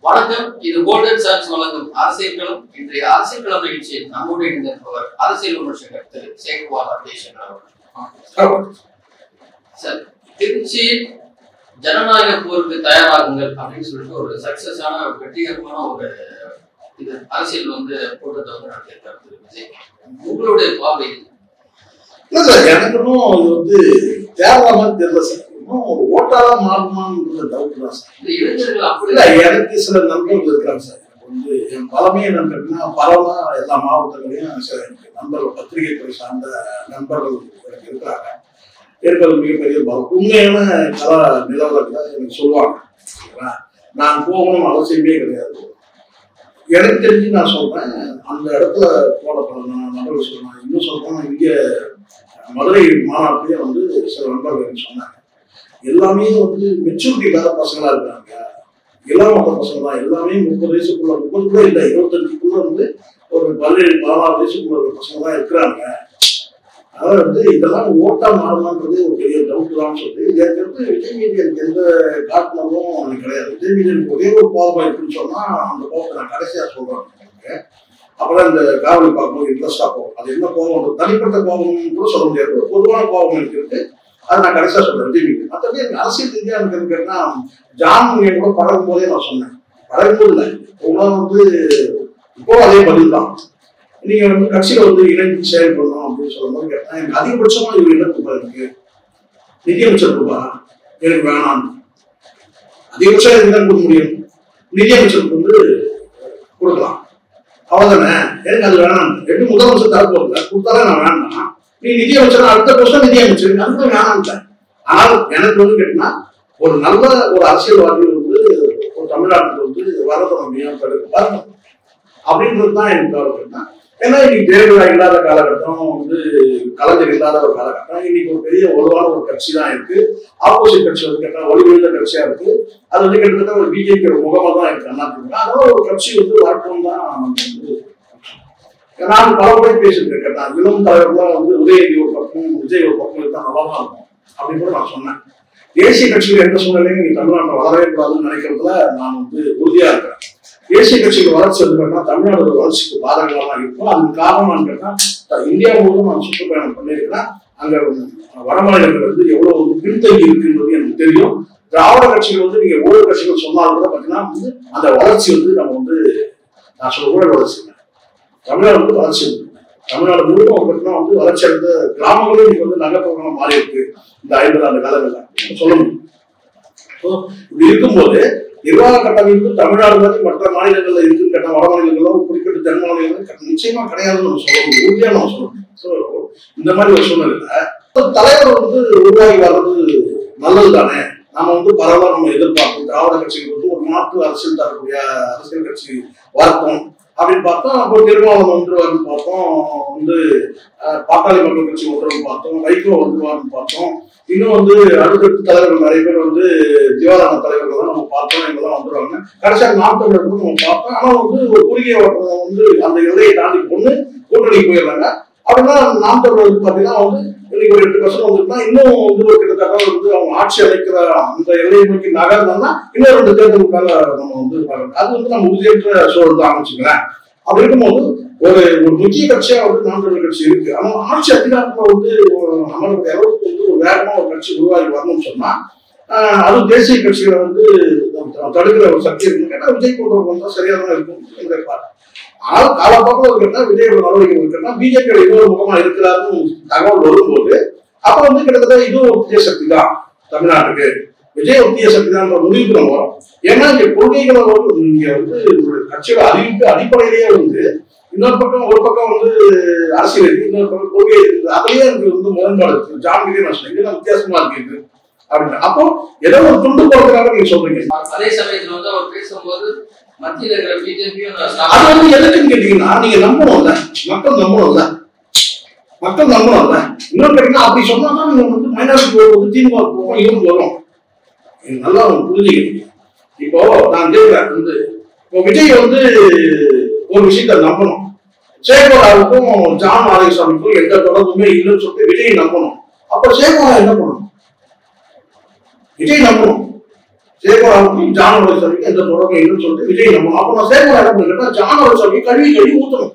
வணக்கம். இது golden chance வழங்கும் அரசியல் களம். இன்றைய அரசியல் களம் நிகழ்ச்சியில் நம்மோடு இணைந்திருப்பவர் அரசியல் விமர்சகர் திரு சேகுவார் ஜெய்சங்கர் அவர்கள். சார், திருச்சியில் ஜனநாயக போருக்கு தயாராகுங்கள் அப்படின்னு சொல்லிட்டு ஒரு சக்சஸான வெற்றிகரமான ஒரு இது அரசியல் கூட்டத்தை நடத்தியிருக்காரு திரு விஜய். உங்களுடைய பார்வை இல்ல சார், எனக்கும் இது தேவையான தெரியல சார். ஒரு ஓட்டாளா மாறுமான்னு டவுட் தான் சார். இளைஞர்கள் அப்படி இல்ல, எனக்கு சில நண்பர்கள் இருக்காங்க சார். என் பலமே என்னன்னா பலமா எல்லா மாவட்டங்களையும் சார் எனக்கு நண்பர்கள், பத்திரிகை துறை சார்ந்த நண்பர்கள் எனக்கு இருக்கிறாங்க. இருக்கிறது மிகப்பெரிய பலம். உண்மையான கலா நிலவரங்களை எனக்கு சொல்லுவாங்க. நான் போகணும் அவசியமே கிடையாது. எனக்கு தெரிஞ்சு நான் சொல்றேன், அந்த இடத்துல போட நண்பர்கள் சொல்றேன். இன்னும் சொல்றேன், இங்க மதுரை மாநாட்டிலேயே சில நண்பர்கள் சொன்னாங்க, எல்லாமே மெச்சூரிட்டி இல்லாத பசங்களா இருக்காங்க. இளம் மற்ற பசங்க தான். எல்லாமே 30 வயசுக்குள்ள, 30 கூட இல்லை, 25க்குள்ள ஒரு 17, 16 வயசுக்குள்ள ஒரு பசங்க தான் இருக்கிறாங்க. அதாவது இதெல்லாம் ஓட்டா மாறுமான்றது ஒரு பெரிய டவுட் தான் சொல்லிட்டு எனக்கு விஜய் மீடியனுக்கு எந்த காரணமும் எனக்கு கிடையாது. விஜய் மீடியனுக்கு ஒரே ஒரு கோபம் இருக்குன்னு சொன்னா அந்த கோபத்தை நான் கடைசியா சொல்றேன். அப்பதான் இந்த காவலி பார்க்கும்போது இன்ட்ரெஸ்டா போகும். அது என்ன கோபம், தனிப்பட்ட கோபம் கூட சொல்ல முடியாது, ஒரு பொதுவான கோபம் எனக்கு இருக்கு. அதை நான் கடைசியா சொல்றேன். விஜய் மீடியன் மற்றபடி எனக்கு அரசியல் ரீதியா எனக்கு கேட்டா ஜான் கூட பழகும் போதே நான் சொன்னேன். பழகும் போது இல்லை, இப்போ அதே பதில் தான். நீங்க கட்சியில இணைந்து செயல்படணும் அப்படின்னு சொல்லும்போது கேட்டா எனக்கு அதிகபட்சமா இவர் என்ன கொடுப்பா, இருக்கு நிதியமைச்சர் கொடுப்பா, எனக்கு வேணாம். அதிகபட்சம் எனக்கு தான் கொடுக்க முடியும், நிதியமைச்சருக்கு கொடுக்கலாம், அவ்வளவுதானே. எனக்கு அது வேணாம். எப்படி முதலமைச்சர் தரப்போல கொடுத்தாலே நான் வேண்டாம். நீ நிதியமைச்சர் அடுத்த வருஷம் நிதியமைச்சர் அதுக்கு வேணாம். ஆனால் எனக்கு கேட்டீங்கன்னா ஒரு நல்ல ஒரு அரசியல்வாதி ஒரு தமிழ்நாட்டுக்கு வரணும் வரணும் அப்படின்றதுதான் எனக்கு கேட்டா. ஏன்னா இன்னைக்கு ஜெயலலிதா இல்லாத காலகட்டம், கலைஞர் இல்லாத ஒரு காலகட்டம். இன்னைக்கு ஒரு பெரிய ஒழுவான ஒரு கட்சி தான் இருக்கு. ஆப்போசிட் கட்சி கேட்டா ஒளிவிழுந்த கட்சியா இருக்கு. அது கிட்டத்தட்ட ஒரு பிஜேபி ஒரு முகமா தான் இருக்கு. அதனால ஒரு கட்சி வரட்டும் தான் நான் பல முறை பேசியிருக்கேன். கேட்டா இளம் தலைவர்கள்லாம் உதயநிதி ஒரு பக்கம், விஜய் ஒரு பக்கம் இருந்தா நல்லா தான் இருக்கும் அப்படின்னு கூட நான் சொன்னேன். தேசிய கட்சிகள் எந்த சூழ்நிலையும் நீங்க தமிழ்நாட்டில் வளரவே கூடாதுன்னு நினைக்கிறதுல நான் உறுதியா இருக்கிறேன். தேசிய கட்சிகள் வளர்ச்சி கேட்டா தமிழ்நாடு வளர்ச்சிக்கு பாதகமாக இருக்கும். அதுக்கு காரணம் கேட்டா இந்தியா முழுவதும் நான் சுற்றுப்பயணம் பண்ணியிருக்கிறேன். அங்க வட மாநிலங்கள் எவ்வளவு பின்தங்கி இருக்குன்றது எனக்கு தெரியும். திராவிட கட்சிகள் நீங்க ஊழல் கட்சிகள் சொன்னாலும் கூட பாத்தீங்கன்னா அந்த வளர்ச்சி நம்ம நான் சொல்ல ஊழல் வளர்ச்சி தமிழ்நாடு வளர்ச்சி இருக்கு. தமிழ்நாடு முழுவதும் பார்த்தீங்கன்னா வளர்ச்சி அடைந்த கிராமங்களும் இன்னைக்கு நகர்ப்புறமா மாறி இருக்கு. இந்த 50 ஆண்டு காலங்கள்ல சொல்ல முடியும். இப்படி இருக்கும்போது நிர்வாக கட்டமைப்பு தமிழ்நாடு மாதிரி மற்ற மாநிலங்கள்ல இருக்குன்னு கேட்டா வட மாநிலங்களோ குறிப்பிட்ட தென் மாநிலங்களும் நிச்சயமா கிடையாதுன்னு நம்ம சொல்ல முடியும், உறுதியா நம்ம சொல்ல முடியும். ஸோ இந்த மாதிரி ஒரு சூழ்நிலை தலைவர் உருவாகி வர்றது நல்லது தானே. நம்ம பரவாயில்ல, நம்ம எதிர்பார்ப்போம் திராவிட கட்சிகள் ஒரு மாற்று அரசியல் தரக்கூடிய அரசியல் கட்சி வரட்டும் அப்படின்னு பார்த்தோம். அப்போ திருமாவளவன் வந்துருவாருன்னு பார்த்தோம், பாட்டாளி மக்கள் கட்சி வந்துருன்னு பார்த்தோம், வைகோ வந்துருவாருன்னு பார்த்தோம். இன்னும் அடுத்தடுத்த தலைவர்கள் நிறைய பேர் திவாலான தலைவர்கள் தான் நம்ம பார்த்தோம். இவங்கெல்லாம் வந்துருவாங்க. கடைசியாக நாம் தமிழர் கூட நம்ம பார்த்தோம். ஆனா ஒரு குறுகிய அந்த எல்லையை தாண்டி கூட்டணிக்கு போயிடுறாங்க. அப்படின்னா நாம் தமிழர் பார்த்தீங்கன்னா இன்னைக்கு ஒரு 8% வந்துருக்குன்னா இன்னும் கிட்டத்தட்ட அவங்க ஆட்சி அளிக்கிற அந்த எல்லையை நோக்கி நகர்ந்தோம்னா இன்னும் 2 தேர்தலுக்கு மேல நம்ம பார்க்கணும். அது நம்ம உறுதியற்ற சூழல் தான் அமைச்சுக்கிறேன். அப்படி இருக்கும்போது ஒரு முக்கிய கட்சியா நாம் தமிழர் கட்சி இருக்கு. ஆனா ஆட்சி அதிகாரத்துல அமரக்கூடிய அளவுக்கு ஒரு வேகமா ஒரு கட்சி உருவாகி வரணும்னு சொன்னா அது தேசிய கட்சிகளை தடுக்கிற ஒரு சக்தி இருக்குன்னு கேட்டா விஜய் போன்றவங்க தான் சரியாதான் இருக்கும் எதிர்பார்ப்பு. ஆனால் காலப்போக்கில் கேட்டா விஜயோட நடவடிக்கை கேட்டா பிஜேபியோட இன்னொரு முகமா இருக்கிறாருன்னு தகவல் வரும்போது அப்ப கிட்டத்தட்ட இதுவும் ஒத்திய சக்தி தான் தமிழ்நாட்டுக்கு, விஜய் ஒத்திய சக்தி தான் முடிவுக்கு நம்ம வரும். ஏன்னா இங்க கொள்கைகளை நீங்க கட்சியோட அறிவிப்பு அடிப்படையிலேயே இன்னொரு பக்கம் ஒரு பக்கம் அரசியல் இருக்கு, இன்னொரு பக்கம் கொள்கை இருக்குது. அதுலயே எனக்கு முரண்பாடு இருக்கு. ஜான்கிட்டே நான் சொன்னேன் வித்தியாசமா இருக்கு அப்படின்னு. அப்போ ஏதோ ஒரு துண்டு போறதுக்காக நீங்க சொல்றீங்க. அதே சமயத்துல அவர் பேசும்போது மத்தியில இருக்கிற பிஜேபியும் அது எதுக்குன்னு கேட்டீங்கன்னா நீங்க நம்பணும்ல, மக்கள் நம்பணும்ல, மக்கள் நம்பணும்ல. இன்னொரு கேட்டீங்கன்னா அப்படி சொன்னா நீங்க மைனாரிட்டி திமுக போவோம், இவருக்கு வரும். நல்லா புரிஞ்சுக்கணும். இப்போ நான் கேட்கிறேன், இப்போ விஜய் ஒரு விஷயத்த நம்பணும். சேகோராவுக்கும் ஜான் ஆதிசாமிக்கும் எந்த தொடர்புமே இல்லைன்னு சொல்லிட்டு விஜய் நம்பணும். அப்ப சேகோரா என்ன பண்ணணும்? விஜய் நம்பணும். சேகராவுக்கும் ஜானவரி சபைக்கு எந்த தொடர்பு இல்லைன்னு சொல்லிட்டு விஜய் நம்ம அப்ப நான் சேகரா என்ன பண்ணிட்டா ஜானவரி சபையை கழுவி ஊத்தணும்,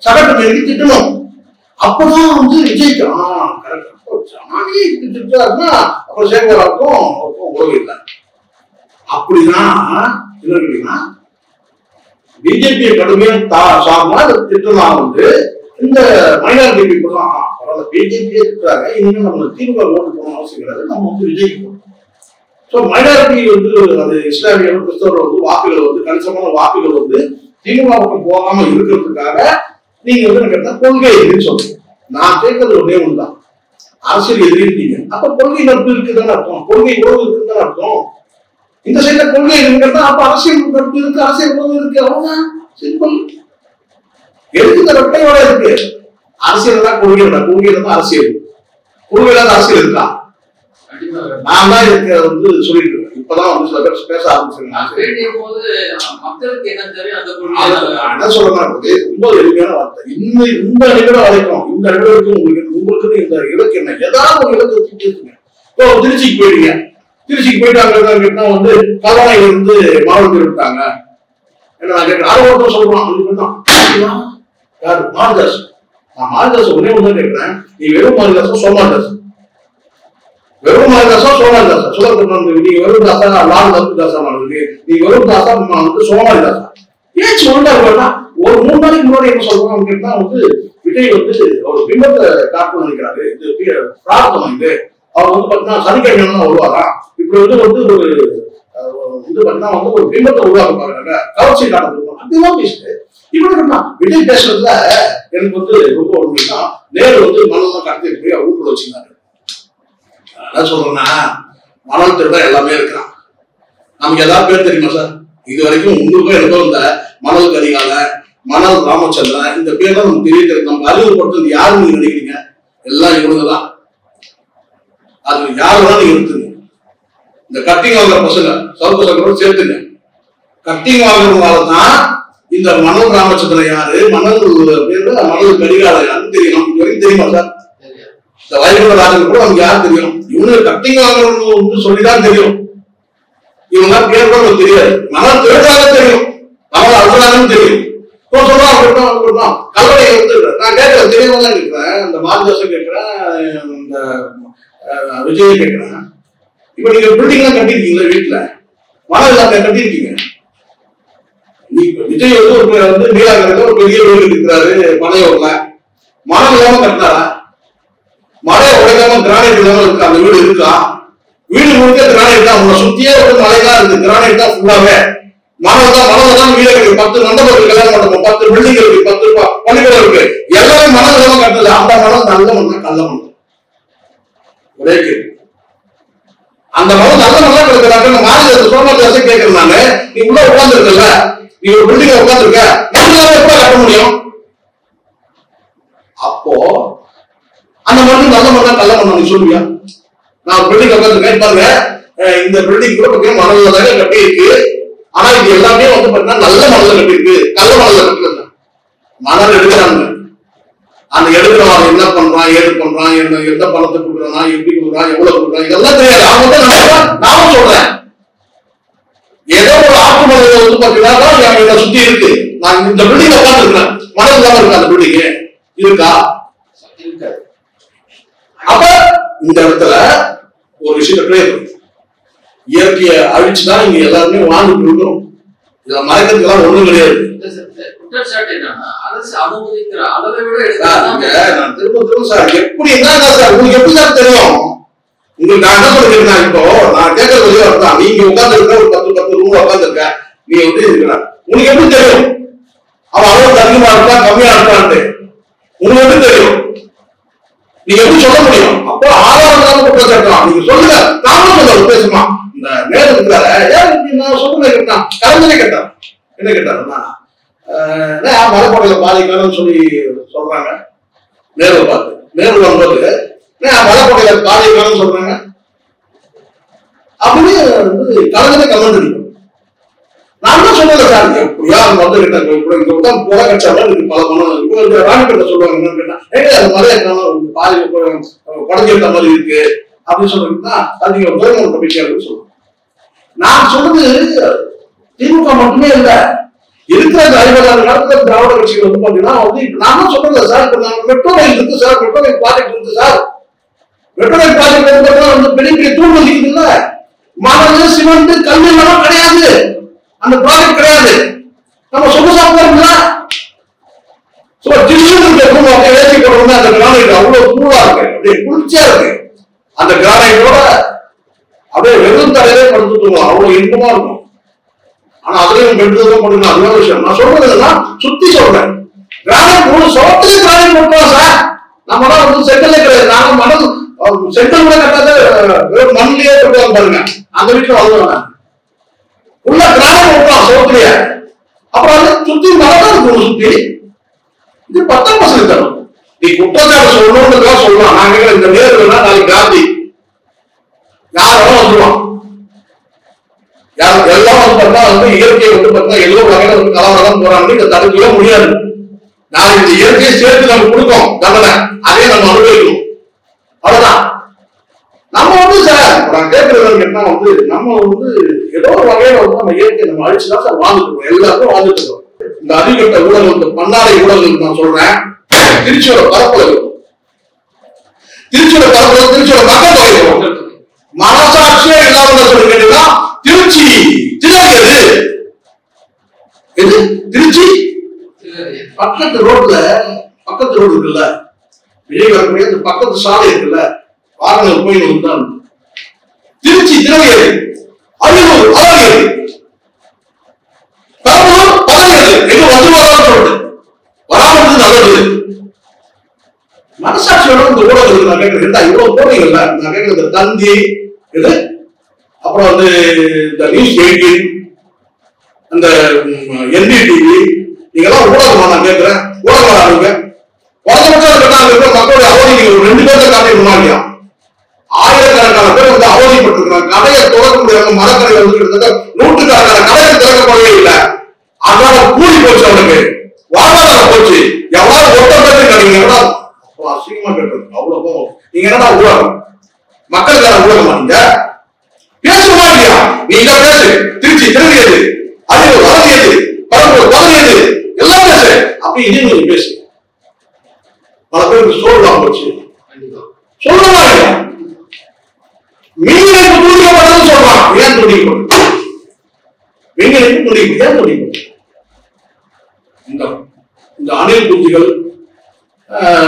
சகட்டு மேலே திட்டணும். அப்பதான் வந்து விஜய்க்கு ஜானி திட்டாருன்னா அப்புறம் சேகராவுக்கும் உறவு இல்லை. அப்படின்னா என்ன கேட்டீங்கன்னா பிஜேபியை கடுமையா சார்ந்தா திட்டலாம் வந்து இந்த மைனாரிட்டி பீப்புள் தான் பரவாயில்ல பிஜேபியே திட்டுறாங்க, இனிமேல் நம்ம திமுக ஓட்டு போகணும் அவசியம் கிடையாது, நம்ம வந்து விஜய்க்கு போகணும். ஸோ மைனாரிட்டி வந்து அது இஸ்லாமியர்கள் கிறிஸ்தவர்கள் வந்து வாக்குகள் வந்து கணிசமான வாக்குகள் வந்து திமுக பக்கம் போகாம இருக்கிறதுக்காக நீங்க வந்து கேட்டா கொள்கை எதிரின்னு சொல்றீங்க. நான் கேட்கறது ஒன்னே ஒண்ணுதான், அரசியல் எதிரிட்டீங்க அப்ப கொள்கை நட்பு இருக்குதானே அர்த்தம், கொள்கை உறவு இருக்குதானே அர்த்தம். இந்த சைட்ல கொள்கை இருக்குன்னா அப்ப அரசியல் நட்பு இருக்கு, அரசியல் உறவு இருக்கு, அவ்வளவுதான் சிம்பிள். எதுக்கு இந்த ரெட்டையோட இருக்கு? அரசியல் தான் கொள்கை இல்ல, கொள்கையில தான் அரசியல், கொள்கையில தான் அரசியல் இருக்கா? நான் தான் இதுக்கு வந்து சொல்லிட்டு இருக்கேன். இப்பதான் வந்து சில பேர் பேச ஆரம்பிச்சிருக்காங்க. என்ன சொல்றேன் ரொம்ப எளிமையான வார்த்தை. இந்த நிமிடம் வரைக்கும் இந்த நிமிடம் உங்களுக்கு இந்த இலக்கு என்ன? ஏதாவது ஒரு இலக்கு வச்சுருக்கீங்க. இப்போ திருச்சிக்கு போயிடுங்க, திருச்சிக்கு போயிட்டு அங்க கேட்டா வந்து கல்லணையில இருந்து மாவட்டத்தில் விட்டாங்க. என்ன நான் கேட்கிறேன், ஆர்வம் சொல்றான் யாரு மாரிதாஸ். நான் மாரிதாஸ் ஒரே ஒன்று கேட்கிறேன், நீ வெறும் மாரிதாசா சோமாரிதாஸ்? வெறும் மாரிதாசா சோமாரிதாசா? சுதந்திரம் நீங்க வெறும் தாசா லால் தாசா மாறுது, நீ வெறும் தாசா வந்து சோமாரிதாசா? ஏன் சொல்றாங்க? ஒரு 3 நாளைக்கு முன்னாடி என்ன சொல்றாங்க கேட்டா வந்து விஜய் வந்து ஒரு பிம்பத்தை காட்டு நினைக்கிறாரு, இது பிரார்த்தனை இது அவர் வந்து பாத்தீங்கன்னா சனிக்கிழமை தான் வருவாராம், இப்படி வந்து ஒரு இது பாத்தீங்கன்னா வந்து ஒரு பிம்பத்தை உருவாக்க பாருங்க, கவர்ச்சி காட்ட அப்படிதான் பேசுது. இப்படி விஜய் பேசுறதுல எனக்கு வந்து ரொம்ப ஒண்ணுன்னா நேரு வந்து மனதான் கடத்திட்டு போய் அவர் வீட்டுல வச்சுருந்தாரு. அதான் சொல்றேன்னா மணல் திருட எல்லாமே இருக்கிறான். நமக்கு ஏதாவது பேர் தெரியுமா சார்? இது வரைக்கும் உங்களுக்கும் எனக்கும் இந்த மணல் கரிகால, மணல் ராமச்சந்திரன் இந்த பேர் தான் நமக்கு தெரிய. நம்ம அறிவுப்படுத்துறது யாருன்னு நீங்க நினைக்கிறீங்க? எல்லாம் இவங்கதான். அது யாருதான் நீங்க இருக்குங்க. இந்த கட்டிங் வாங்குற பசங்க சவுக்கு சங்கரோடு சேர்த்துங்க. கட்டிங் வாங்குறவங்களால தான் இந்த மணல் ராமச்சந்திரன் யாரு, மணல் பேரு மணல் கரிகால யாருன்னு தெரியும். நமக்கு வரைக்கும் தெரியுமா சார்? இந்த வயலுள்ள ராஜன் கூட நமக்கு யாரு தெரியும்? இவங்க கட்டிங் வாங்குறவங்க சொல்லிதான் தெரியும். இவங்க பேர் கூட நமக்கு தெரியாது. மணல் திருடாக தெரியும், மணல் அழுறாங்கன்னு தெரியும். சொல்றான் கல்லறை வந்து நான் கேட்கிறேன், தெரியவங்க தான் கேட்கிறேன், இந்த மாரிதாசன் கேட்கிறேன், இந்த விஜய் கேட்கிறேன். இப்ப நீங்க பில்டிங் எல்லாம் கட்டிருக்கீங்களா? வீட்டுல மணல் இல்லாம கட்டிருக்கீங்க. விஜய் வந்து நீலாங்கரையில ஒரு பெரிய வீடு இருக்கிறாரு மலையூர்ல, மணல் இல்லாம கட்டினாரா? மழையை உடைக்காம கிரானைட் இல்லாம இருக்கு அந்த வீடு இருக்கா? வீடு முழுக்க கிரானைட் தான், உங்களை சுத்தியே ஒரு மலைதான் இருக்கு, கிரானைட் தான் ஃபுல்லாவே. மணல் தான் வீடு இருக்கு, 10 மண்டபம் இருக்கு, கல்யாண மண்டபம், 10 பில்டிங் இருக்கு, 10 பள்ளிக்கூடம் இருக்கு, எல்லாமே மணல் இல்லாம கட்டல. அந்த மணல் நல்ல மண்ணா கள்ள மண்? ஒரே கேள்வி. அந்த மணல் நல்ல மண்ணா கிடக்குறாங்க. மாநில சோமதாசே கேட்கிறேன் நானு, நீ உள்ள உட்கார்ந்து இருக்கல, நீ ஒரு பில்டிங் உட்கார்ந்து இருக்க, எப்படி கட்ட முடியும்? அப்போ அந்த மண்ணு நல்ல மண்ணா கள்ள மண்ணா நீ சொல்லுவியா? நான் ஒரு பில்டிங் உட்கார்ந்து பாருங்க, இந்த பில்டிங் கூட பார்த்தீங்கன்னா மணல்ல தாங்க கட்டி இருக்கு, ஆனா இது எல்லாமே வந்து பாத்தீங்கன்னா நல்ல மணல்ல கட்டி இருக்கு, கள்ள மணல்ல கட்டல. மணல் எடுக்கிறாங்க, அந்த எடுக்கிறவங்க என்ன பண்றான், ஏது பண்றான், எந்த பணத்தை கொடுக்குறான், எப்படி கொடுக்குறான், எவ்வளவு கொடுக்குறான், இதெல்லாம் தெரியாது. அவங்க நானும் சொல்றேன், ஏதோ ஒரு ஆற்று மணல் வந்து பாத்தீங்கன்னா என்ன சுத்தி இருக்கு. நான் இந்த பில்டிங் உட்கார்ந்து இருக்கிறேன், மணல் இல்லாம இருக்கு அந்த பில்டிங் இருக்கா? அப்ப இந்த இடத்துல ஒரு விஷயத்துல இயற்கையை அழிச்சுதான் இங்க எல்லாருமே வாழ்ந்துட்டு இருக்கோம். இதுல மறைக்கிறதுக்கெல்லாம் ஒண்ணும் கிடையாது. நான் திரும்ப சார் எப்படி என்ன சார் உங்களுக்கு எப்படி சார் தெரியும்? உங்களுக்கு நான் என்ன சொல்லிருக்கேன், இப்போ நான் கேட்கறது வெளியே வரதான், நீங்க உட்கார்ந்து இருக்க ஒரு 10 ரூம்ல உட்கார்ந்து இருக்க, நீ எப்படி இருக்கிற உங்களுக்கு எப்படி தெரியும்? அவன் அளவுக்கு அதிகமா இருக்கா கம்மியா இருக்கான்ட்டு உங்களுக்கு எப்படி தெரியும்? நீங்க எப்படி சொல்ல முடியும்? அப்போ ஆதாரம் குற்றச்சாட்டான். நீங்க சொல்லுங்க, நானும் சொல்ல பேசுமா. இந்த நேரு இருக்கிறார ஏன் நான் சொல்லுங்க கேட்டான், கலைஞரே கேட்டான். என்ன கேட்டாருன்னா மலைக்கோட்டையில பாதிக்கணும்னு சொல்லி சொல்றாங்க. நேரு பார்த்து நேரு வரும்போது மலைக்கோட்டையில பாதிக்கணும்னு சொல்றாங்க அப்படின்னு வந்து கலைஞரே கமெண்ட் அடிக்கும். நான் தான் சொன்னல சார், எப்படியா வந்து இங்க புற கட்சாம பல பணம் ராணிப்பேட்டை சொல்லுவாங்க. என்னன்னு கேட்டா அந்த மலையை பாதி குறைஞ்சிருந்த மாதிரி இருக்கு அப்படின்னு சொல்லிட்டுனா அது நீங்க கவர்மெண்ட் கமிட்டியாளர்கள் சொல்லுவாங்க. நான் சொல்றது திமுக மட்டுமே இல்ல, இருக்கிற அந்த 50 காலத்துல திராவிட கட்சிகள் வந்து பாத்தீங்கன்னா வந்து நான் சொல்றேன் சார், இப்ப நாங்க மெட்ரோ ரயில் இருக்கு சார், மெட்ரோ ரயில் ப்ராஜெக்ட் இருக்கு சார், மெட்ரோ ரயில் ப்ராஜெக்ட் வந்து பெரிய பெரிய தூண்கள் இருக்குல்ல, மணல் சிமெண்ட் கல் எல்லாம் கிடையாது, அந்த ப்ராஜெக்ட் கிடையாது. நம்ம சொந்த சாப்பிடுறோம்ல, ஏசி போடுறது அந்த கிரானைட் அவ்வளவு சூடா இருக்கு, அப்படியே குளிர்ச்சியா இருக்கு. அந்த கிரானைட்டோட அப்படியே வெறும் தலையிலே படுத்துட்டு அவ்வளவு இன்பமா இருக்கும். ஆனா அதுலயும் பெட்ரோல் பண்ணுங்க, அதுவே விஷயம். நான் சொல்றதுன்னா சுத்தி சொல்றேன், கிரானைட் மூணு சோத்துக்கு கிரானைட் போட்டோம் சார். நம்ம தான் வந்து செங்கல்லே கிடையாது, நாங்க மணல் செங்கல் கூட கட்டாத வெறும் மண்ணிலேயே போட்டுவாங்க பாருங்க, அந்த வீட்டுல வாழ்வாங்க உள்ள கிரானைட் போட்டோம் சோத்துலயே. அப்புறம் வந்து சுத்தி மரம் இருக்கும், சுத்தி இது 10% தரும். நீ குற்றச்சாட்டு சொல்லணும்னு சொல்லலாம். நாங்க இந்த நேருனா நாளைக்கு காந்தி யாரும் வந்துருவான், எல்லாம் வந்து பார்த்தா வந்து இயற்கையை வந்து பார்த்தா எல்லோ வகையில வந்து கலவரம் போறாங்க, இதை தடுக்கவே முடியாது. நாளைக்கு இந்த இயற்கையை சேர்த்து நம்ம கொடுக்கோம் தண்டனை, அதே நம்ம அனுபவிக்கணும், அவ்வளவுதான். நம்ம வந்து சார் நான் கேட்கறது என்ன வந்து நம்ம வந்து ஏதோ ஒரு வகையில வந்து நம்ம இயற்கையை நம்ம அழிச்சுதான் சார் வாழ்ந்துட்டு இருக்கோம், எல்லாருக்கும் வாழ்ந்துட்டு இருக்கோம். இந்த அதிகட்ட ஊழல், இந்த பன்னாடை ஊழல் நான் சொல்றேன். திருச்சியோட பரப்பளவு, திருச்சியோட பரப்பளவு, திருச்சியோட மக்கள் தொகை மனசாட்சியே இல்லாம சொல்லி கேட்டீங்கன்னா திருச்சி திணறியது. எது திருச்சி? பக்கத்து ரோட்ல, பக்கத்து ரோடு இருக்குல்ல, விஜய் வரக்கூடிய அந்த பக்கத்து சாலை இருக்குல்ல, வாகனம் போய் வந்தான். திருச்சி திணறியது, அரியலூர் அலறியது, பெரம்பலூர் பதறியது. எங்க வந்து சொல்றது வராமல் நல்லது. மனசாட்சியோட இந்த ஊடகங்கள் நான் கேட்கிறேன், இவ்வளவு போறீங்கல்ல, நான் கேட்கறது தந்தி இது, அப்புறம் வந்து இந்த நியூஸ் 18, அந்த NDTV, நீங்கெல்லாம் ஊடகமா நான் கேட்கிறேன், ஊடகம் ஆளுங்க மக்களுடைய அவதி நீங்க 2 பேர்த்த காட்டிடுமா இல்லையா? ஆயிரக்கணக்கான பேர் வந்து அவதிப்பட்டிருக்கிறாங்க. கடையை திறக்க முடியாம மரக்கடை வந்து கிட்டத்தட்ட 100கணக்கான கடைகள் திறக்கப்படவே இல்லை. அதனால கூலி போச்சு, அவனுக்கு வாழ்வாதாரம் போச்சு. எவ்வளவு ஒட்ட பேர் கிடைங்க அசிங்கமா கேட்டு அவ்வளவு. நீங்க என்னடா ஊடகம், மக்களுக்கான ஊடகமா? நீங்க பேசுமா இல்லையா? நீங்க பேசு. திருச்சி திரும்பியது, அது வளர்ச்சியது, பரம்பூர் பதறியது, எல்லாம் பேசு. அப்படி இதே நீங்க பேசு. பல பேருக்கு சோழலாம் போச்சு, சொல்லமா இல்லையா? மீன்களுக்கு துண்டிக்கப்பட்டது சொல்றான். ஏன் துண்டிக்கப்பட்டது? மீன்களுக்கு துண்டிக்கப்பட்டு ஏன் துண்டிக்கப்பட்டது? இந்த அணில் குஞ்சுகள்,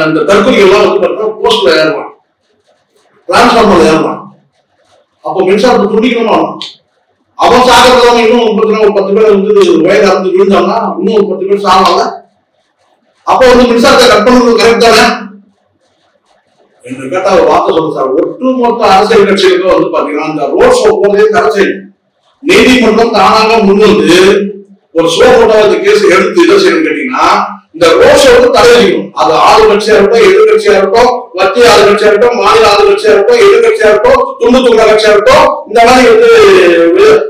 இந்த தற்கொலை எல்லாம் வந்து பார்த்தா போஸ்ட்ல ஏறுவான், டிரான்ஸ்பார்மர்ல ஏறுவான். அப்போ மின்சாரத்தை துண்டிக்கணுமா? அவன் சாகிறதுல இன்னும் 10 பேர் வந்து வயது அறுந்து விழுந்தான்னா இன்னும் 10 பேர் சாகல. அப்போ வந்து மின்சாரத்தை கட் பண்ணுறது கரெக்ட் தானே என்று கேட்டா ஒரு வார்த்தை சொல்ல சார். ஒட்டுமொத்த அரசியல் கட்சிகளுக்கும் வந்து பாத்தீங்கன்னா இந்த ரோட் ஷோ போதே தடை செய்யும். நீதிமன்றம் தானாக முன் வந்து ஒரு ஷோ போட்டா இந்த கேஸ் எடுத்து இதை செய்யணும் கேட்டீங்கன்னா இந்த ரோட் ஷோவுக்கு தடை செய்யணும். அது ஆளுங்கட்சியா இருக்கட்டும், எதிர்கட்சியா இருக்கட்டும், மத்திய ஆளுங்கட்சியா இருக்கட்டும், மாநில ஆளுங்கட்சியா இருக்கட்டும், எதிர்கட்சியா இருக்கட்டும், துண்டு கட்சியா இருக்கட்டும், இந்த மாதிரி வந்து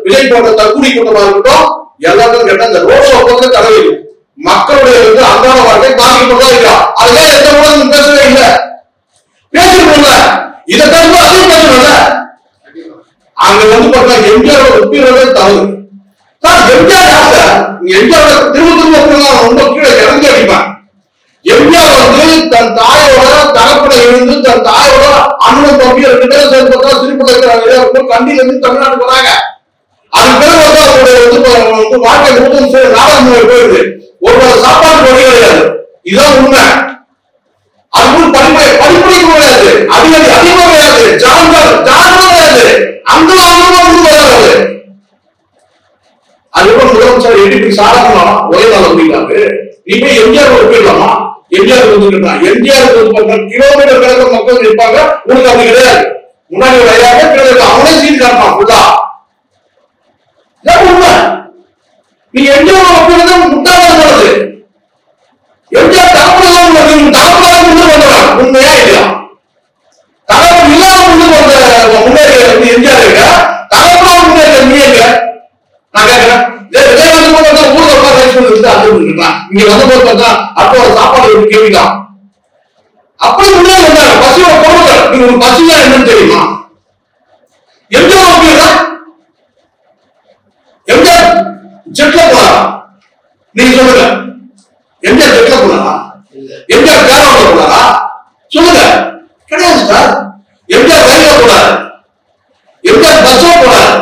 விஜய் போன்ற தற்கூலி கூட்டமா இருக்கட்டும், எல்லாத்தையும் கேட்டா இந்த ரோட் ஷோ போதே தடை செய்யும். மக்களுடைய வந்து அன்றாட வாழ்க்கை பாதிக்கப்பட்டதா இருக்கா? அதுதான் எந்த ஊடகம் பேசவே இல்லை. பேசிருக்கோம்ல, இதை பேசும்போது அதையும் பேசணும்ல. அங்க வந்து பார்த்தா எம்ஜிஆர் ஒப்பிடுறதே தவறு சார். எம்ஜிஆர் யார் சார்? எம்ஜிஆர் திரும்ப ரொம்ப கீழே இறங்கி அடிப்பான். எம்ஜிஆர் வந்து தன் தாயோட தகப்பனை இருந்து தன் தாயோட அண்ணன் தம்பி 2 பேரும் சேர்ந்து பார்த்தா திருப்பதி கண்டியில இருந்து தமிழ்நாட்டுக்கு வராங்க. அது பேர் வந்து அவருடைய வந்து வாழ்க்கை முழுவதும் நாடகம் போயிடுது. ஒரு சாப்பாடு வழி கிடையாது, இதுதான் உண்மை. அது படிப்படிக்க கிடையாது, அதிகமா கிடையாது, ஜான்கள் கிடையாது, அந்த வராது. அதுக்கப்புறம் முதலமைச்சர் எப்படி சாதாரணமா ஒரே நாள் முடியலாது. நீ போய் எம்ஜிஆர் போயிடலாமா? எம்ஜிஆர் வந்து எம்ஜிஆர் கிலோமீட்டர் கணக்கு மக்கள் நிற்பாங்க, உனக்கு அப்படி கிடையாது. முன்னாடி ஒரு 5000 பேர் அவனே சீட் காட்டான் ஃபுல்லா. உண்மை. நீ எம்ஜிஆர் ஒப்பிடுறது முட்டாளம் போனது. எம்ஜிஆர் தகவல் உண்மையா இல்லையா? தகவல் இல்லாம முன்னேறி எம்ஜிஆர் இருக்க, தகவல் முன்னேற்ற நீ எங்க? நான் கேட்கிறேன். இங்க வந்து பார்த்தா அப்போ சாப்பாடு கேள்விதான். அப்படி முன்னாடி வந்தாங்க பசியோட பொருட்கள். நீங்க ஒரு பசியா என்னன்னு தெரியுமா? எம்ஜிஆர் ஒப்பிடுறா ஜெட்ல போனாரா? நீங்க சொல்லுங்க. எம்ஜிஆர் ஜெட்ல போனாரா? எம்ஜிஆர் பேரோட போனாரா? சொல்லுங்க. கிடையாது சார். எம்ஜிஆர் ரயில்ல போனாரு, எம்ஜிஆர் பஸ்ல போனாரு,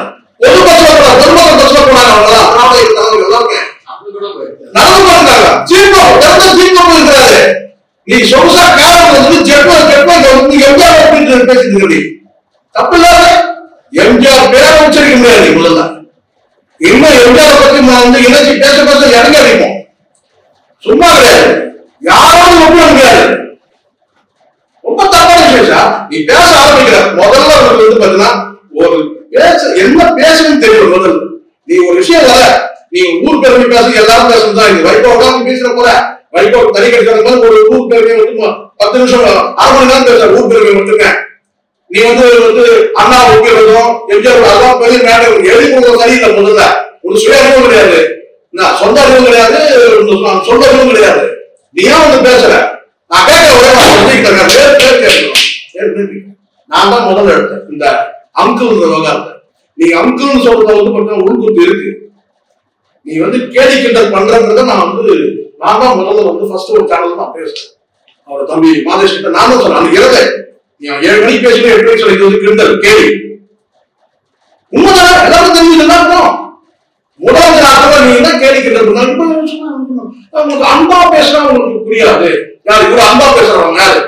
ஒரு பஸ்ல போனாரு, பொதுமக்கள் பஸ்ல போனாரு. அவங்களாம் நடந்து போயிருக்காங்க. சீட்டோ சீட்டோ இருக்கிறாரு. நீ சொகுசா காரணம் வந்து ஜெட்ல வந்து எம்ஜிஆர் அப்படின்னு பேசிட்டு இருக்கீங்க. தப்பு இல்லாத எம்ஜிஆர் பேரை உச்சரிக்க முடியாது. முதல்ல இன்னும் எம்ஜிஆர் பத்தி வந்து இணைச்சி பேச இறங்கி அடிப்போம். சும்மா கிடையாது. யாரும் ஒப்பிட முடியாது. ரொம்ப தப்பான விஷயம் சார். நீ பேச ஆரம்பிக்கிற முதல்ல வந்து பாத்தீங்கன்னா ஒரு பேச என்ன பேசணும்னு தெரியும். முதல்ல நீ ஒரு விஷயம் வர, நீ ஊர் பெருமை பேச எல்லாரும் பேசணும் தான். வைகோ உட்காந்து பேசுற போற வைகோ தனி கட்சி ஒரு ஊர் பெருமை மட்டும் 10 நிமிஷம் 1/2 மணி நேரம் பேச ஊர் பெருமை மட்டும். நீ வந்து அண்ணா ஒப்பிடுறதும் எம்ஜிஆர் அதெல்லாம் பெரிய மேடம் எழுதி கொடுக்க சரியில்லை. முதல்ல ஒரு சுய அறிவும் கிடையாது, சொந்த அறிவும் கிடையாது, சொந்த அறிவும் கிடையாது. நீ ஏன் வந்து பேசுற? நான் கேட்க ஒரே நான் தான் முதல்ல எடுத்தேன் இந்த அங்கிள் விவகாரத்தை. நீங்க அங்கிள்னு சொல்றத வந்து பார்த்தா உள்குத்து இருக்கு. நீ வந்து கேலி கிண்டல் பண்றத நான் தான் முதல்ல வந்து ஃபர்ஸ்ட் ஒரு சேனல் தான் பேசுறேன். அவரோட தம்பி மாதேஷ் கிட்ட நான் தான் சொன்னேன். அன்னைக்கு இரவே நீ 7 மணிக்கு பேசுறேன், 8 மணிக்கு சொல்லி இது வந்து கிண்டல் கேலி. உண்மைதான், எல்லாரும் தெரிஞ்சுதான் இருக்கும். முதலாவது நாட்கள் நீ என்ன கேலி கிண்டல் உங்களுக்கு அன்பா பேசுறா உங்களுக்கு புரியாது. யாரு இவ்வளவு அன்பா பேசுறவங்க யாரு?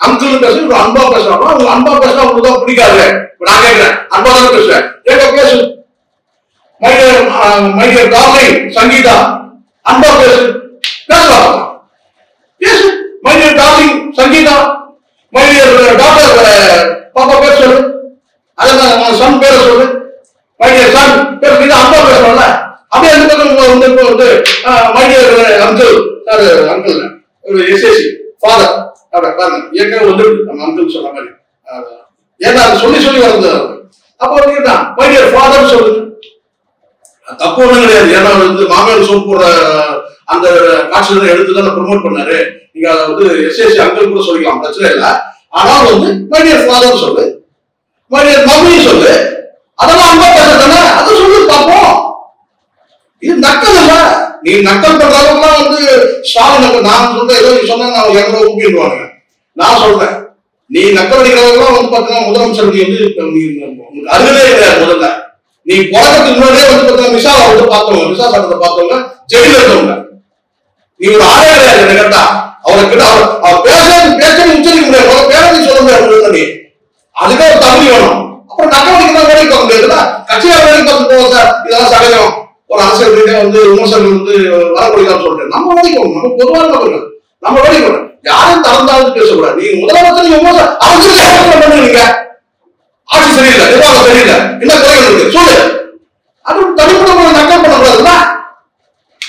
அங்கிள் பேச இவ்வளவு அன்பா பேசுறாங்க. அவங்க அன்பா பேசுறா உங்களுக்கு தான் பிடிக்காது. நான் கேட்கிறேன், அன்பா தானே பேசுறேன். கேட்க பேசு. மைடியர் டார்லிங் சங்கீதா, அன்பா பேசு. பேசலாம், பேசு. My dear darling Sangeetha, my dear doctor பாப்பா பேர் சொல்லு. அதான் சன் பேரை சொல்லு. மைடியர் சன் பேர் அன்பா பேசுறோம்ல. அப்படியே வந்து my dear uncle sir, uncle SSC father பாருங்க ஏற்கனவே வந்து நம்ம அங்கிள் சொன்ன மாதிரி ஏன்னா சொல்லி வரது. அப்போ மைடியர் ஃபாதர் சொல்லுங்க, தப்பு ஒண்ணும் கிடையாது. ஏன்னா வந்து மாமியார் சோப் போடுற அந்த காட்சிகளை எடுத்துதான் ப்ரொமோட் பண்ணாரு. நீங்க அதை வந்து எஸ்எஸ்சி அங்கிள் கூட சொல்லிக்கலாம், பிரச்சனை இல்லை. ஆனால் வந்து மைடியர் ஃபாதர் சொல்லு, மைடியர் மம்மி சொல்லு. அதெல்லாம் அன்பா பேசுறதானே, அதை சொல்லு பார்ப்போம். இது நக்கல் இல்ல. நீ நக்கல் பண்ற அளவுக்குலாம் வந்து ஸ்டாலின் நான் சொல்றேன் ஏதோ நீ சொன்னா நான் எவ்வளோ ஊக்கிடுவாங்க. நான் சொல்றேன் நீ நக்கல் அடிக்கிறவங்களாம் வந்து பாத்தீங்கன்னா முதலமைச்சர் நீ வந்து அருகே கிடையாது. முதல்ல நீ போறதுக்கு முன்னாடியே வந்து பாத்தீங்கன்னா மிசா வந்து பார்த்தவங்க, மிசா சட்டத்தை பார்த்தவங்க ஜெயில இருக்கவங்க. நீ ஒரு ஆளே கிடையாது கேட்டா. அவர்கிட்ட அவர் பேச உச்சரிக்க முடியாது. அவரை பேர நீ சொல்ல முடியாது. நீ அதுக்கே ஒரு தகுதி வேணும். அப்புறம் நக்கல் அடிக்கிறதா வேலைக்கு பார்க்க முடியாதுல்ல. கட்சியார் வேலைக்கு பார்த்து போவோம் சார், இதெல்லாம் சகஜம். ஒரு அரசியல் ரீதியா வந்து விமர்சனம் வந்து வரக்கூடியதான் சொல்றேன். நம்ம வேலைக்கு நம்ம பொதுவான நபர்கள் நம்ம வேலைக்கு யாரும் தளர்ந்தாலும் பேசக்கூடாது. நீங்க முதலமைச்சர் நீங்க பண்ணுவீங்க, ஆட்சி சரியில்லை, நிர்வாகம் சரியில்லை, என்ன குறைகள் இருக்கு சொல்லு. அது தனிப்பட்ட நக்கல் பண்ணக்கூடாதுல்ல.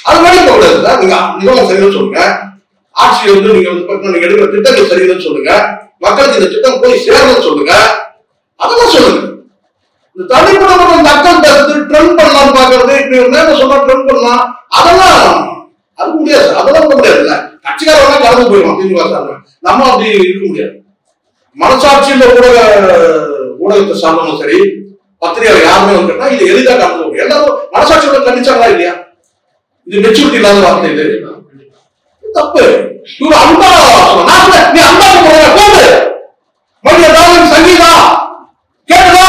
அது வேலைக்கு போகக்கூடாது. நீங்க நிர்வாகம் சரியில்லைன்னு சொல்லுங்க, ஆட்சி வந்து நீங்க வந்து நீங்க எடுக்கிற திட்டங்கள் சரியில்லைன்னு சொல்லுங்க, மக்களுக்கு இந்த திட்டம் போய் சேரணும்னு சொல்லுங்க, அதெல்லாம் சொல்லுங்க. இந்த தனிப்பட்ட நக்கல் பேசுறது ட்ரெண்ட் பண்ணலாம்னு பாக்குறது, இப்படி சொன்னா ட்ரெண்ட் பண்ணலாம், அதெல்லாம் அது முடியாது. அதெல்லாம் முடியாதுல்ல. கட்சிக்காரங்க கலந்து போயிடும் திமுக சார்ந்த. நம்ம அப்படி இருக்க முடியாது. மனசாட்சியில் ஊடகத்தை சார்ந்தவங்க சரி, பத்திரிகையாளர் யாருமே வந்து கேட்டா இது எளிதாக கலந்து போகும். எல்லாரும் மனசாட்சியோட கண்டிச்சாங்களா இல்லையா? இது மெச்சூரிட்டி இல்லாத வார்த்தை. இது தப்பு. இவரு அன்பா நீ அன்பா போடு மைடியர் சங்கீதா கேட்டுதா